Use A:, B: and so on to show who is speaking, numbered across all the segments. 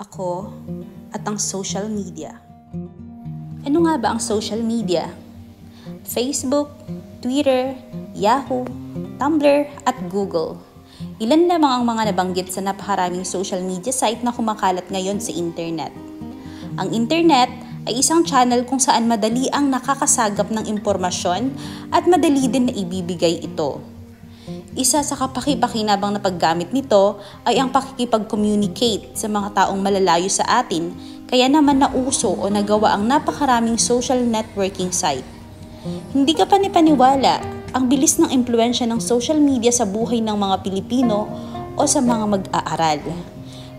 A: ako, at ang social media. Ano nga ba ang social media? Facebook, Twitter, Yahoo, Tumblr, at Google. Ilan lamang ang mga nabanggit sa napakaraming social media site na kumakalat ngayon sa internet. Ang internet ay isang channel kung saan madali ang nakakasagap ng impormasyon at madali din na ibibigay ito. Isa sa kapaki-pakinabang na paggamit nito ay ang pakikipag-communicate sa mga taong malalayo sa atin, kaya naman nauso o nagawa ang napakaraming social networking site. Hindi ka panipaniwala ang bilis ng impluwensya ng social media sa buhay ng mga Pilipino o sa mga mag-aaral.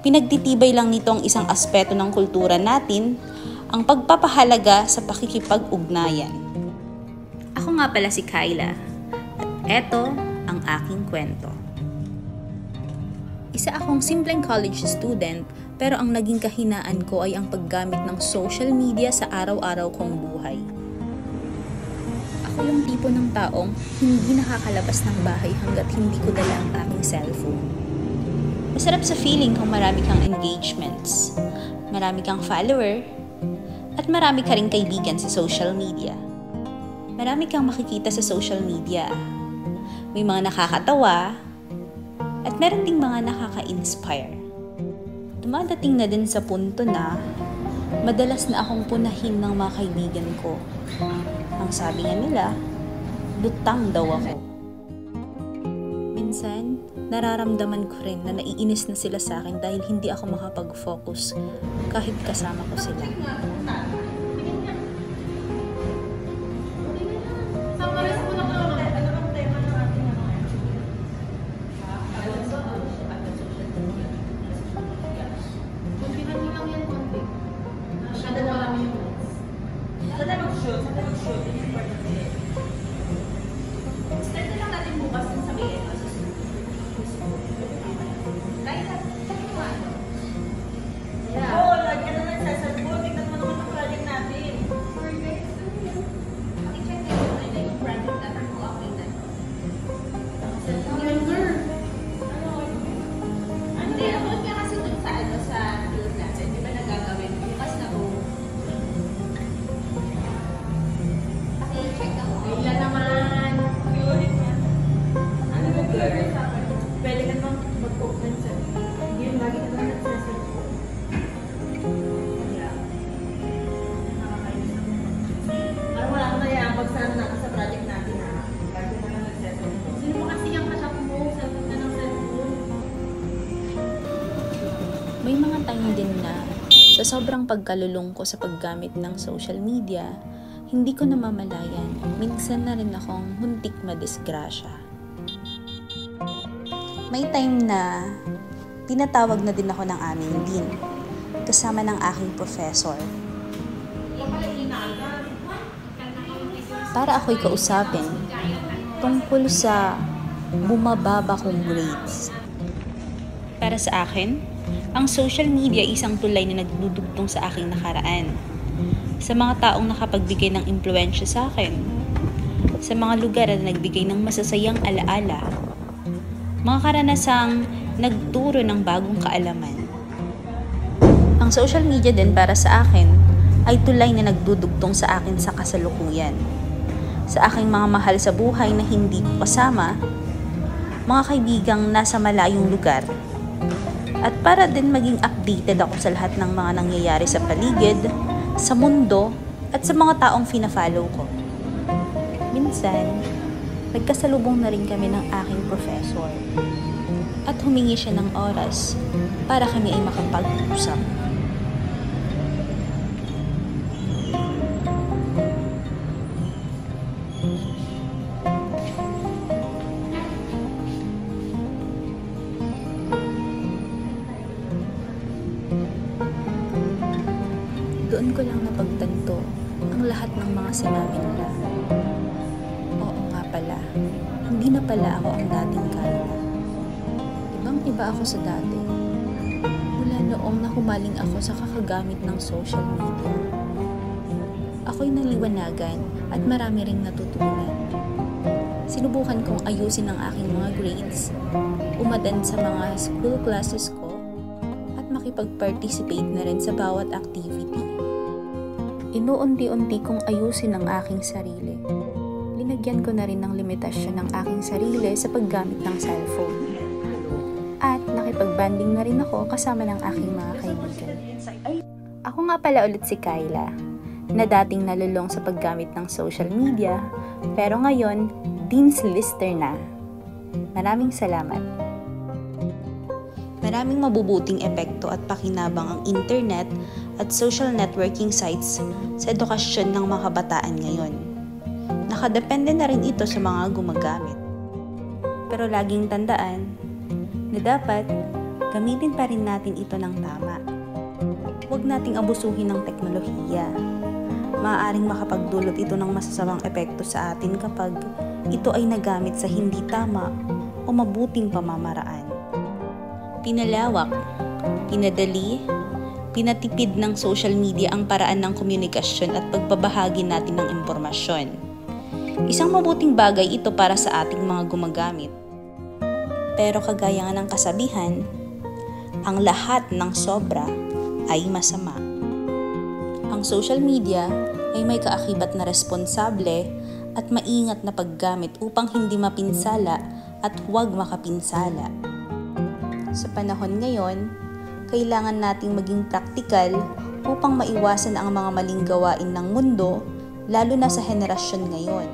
A: Pinagtitibay lang nito ang isang aspeto ng kultura natin, ang pagpapahalaga sa pakikipag-ugnayan. Ako nga pala si Kyla, at eto ang aking kwento. Isa akong simpleng college student, pero ang naging kahinaan ko ay ang paggamit ng social media sa araw-araw kong buhay. Ako yung tipo ng taong hindi nakakalabas ng bahay hanggat hindi ko dala ang aking cellphone. Masarap sa feeling kung marami kang engagements, marami kang follower, at marami ka ring kaibigan sa social media. Marami kang makikita sa social media. May mga nakakatawa, at meron ding mga nakaka-inspire. Dumadating na din sa punto na madalas na akong punahin ng mga kaibigan ko. Ang sabi nga nila, lutang daw ako. Minsan, nararamdaman ko rin na naiinis na sila sa akin dahil hindi ako makapag-focus kahit kasama ko sila. May mga time din na sa sobrang pagkalulong ko sa paggamit ng social media, hindi ko namamalayan, minsan na rin akong muntik madisgrasya. May time na pinatawag na din ako ng aming dean, kasama ng aking professor. Para ako'y kausapin tungkol sa bumababa kong grades. Para sa akin, ang social media ay isang tulay na nagdudugtong sa aking nakaraan. Sa mga taong nakapagbigay ng impluwensya sa akin. Sa mga lugar na nagbigay ng masasayang alaala. Mga karanasang nagturo ng bagong kaalaman. Ang social media din para sa akin ay tulay na nagdudugtong sa akin sa kasalukuyan. Sa aking mga mahal sa buhay na hindi ko kasama, mga kaibigang nasa malayong lugar, at para din maging updated ako sa lahat ng mga nangyayari sa paligid, sa mundo, at sa mga taong fina-follow ko. Minsan, nagkasalubong na rin kami ng aking professor at humingi siya ng oras para kami ay makapag-usap. Doon ko lang napagtanto ang lahat ng mga sinabi nila. Oo nga pala, hindi na pala ako ang dating Kyla. Ibang-iba ako sa dati. Mula noong nahumaling ako sa kakagamit ng social media. Ako'y naliwanagan at marami ring natutunan. Sinubukan kong ayusin ang aking mga grades, umattend sa mga school classes ko, at makipag-participate na rin sa bawat activity. Inuunti-unti kong ayusin ang aking sarili. Linagyan ko na rin ng limitasyon ng aking sarili sa paggamit ng cellphone. At nakipag-banding na rin ako kasama ng aking mga kaibigan. Ako nga pala ulit si Kyla, na dating nalulong sa paggamit ng social media, pero ngayon, Dean's Lister na. Maraming salamat. Maraming mabubuting epekto at pakinabang ang internet at social networking sites sa edukasyon ng mga kabataan ngayon. Nakadepende na rin ito sa mga gumagamit. Pero laging tandaan na dapat gamitin pa rin natin ito ng tama. Huwag nating abusuhin ng teknolohiya. Maaaring makapagdulot ito ng masasamang epekto sa atin kapag ito ay nagamit sa hindi tama o mabuting pamamaraan. Pinalawak, pinadali, pinatipid ng social media ang paraan ng komunikasyon at pagbabahagi natin ng impormasyon. Isang mabuting bagay ito para sa ating mga gumagamit. Pero kagaya nga ng kasabihan, ang lahat ng sobra ay masama. Ang social media ay may kaakibat na responsable at maingat na paggamit upang hindi mapinsala at huwag makapinsala. Sa panahon ngayon, kailangan nating maging praktikal upang maiwasan ang mga maling gawain ng mundo, lalo na sa henerasyon ngayon.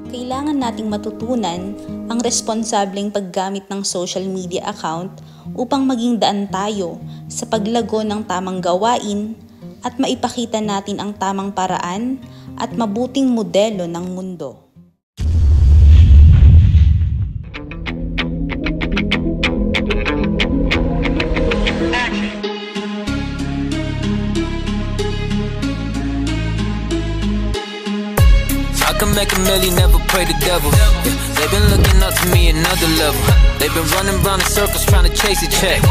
A: Kailangan nating matutunan ang responsableng paggamit ng social media account upang maging daan tayo sa paglago ng tamang gawain at maipakita natin ang tamang paraan at mabuting modelo ng mundo.
B: I can make a million, never pray the devil. Yeah, they've been looking up to me another level. They've been running round in circles trying to chase a check.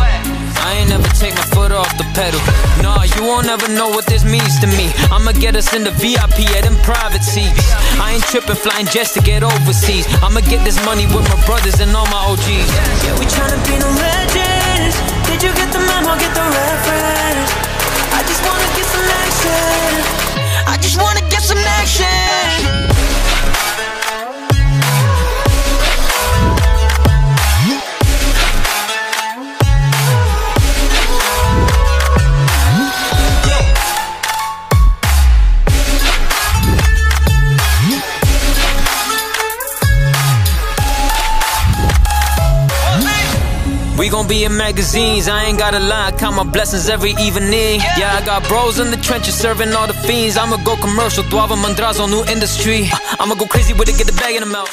B: I ain't never take my foot off the pedal. Nah, you won't ever know what this means to me. I'ma get us in the VIP at them private seats. I ain't tripping, flying jets to get overseas. I'ma get this money with my brothers and all my OGs. Yeah, we tryna be no legends. Did you get the memo, get the reference? I just wanna get some action. I just wanna get some action. We gon' be in magazines, I ain't gotta lie, count my blessings every evening. Yeah, I got bros in the trenches serving all the fiends. I'ma go commercial, 12 mandrazo, new industry. I'ma go crazy with it, get the bag in the mouth.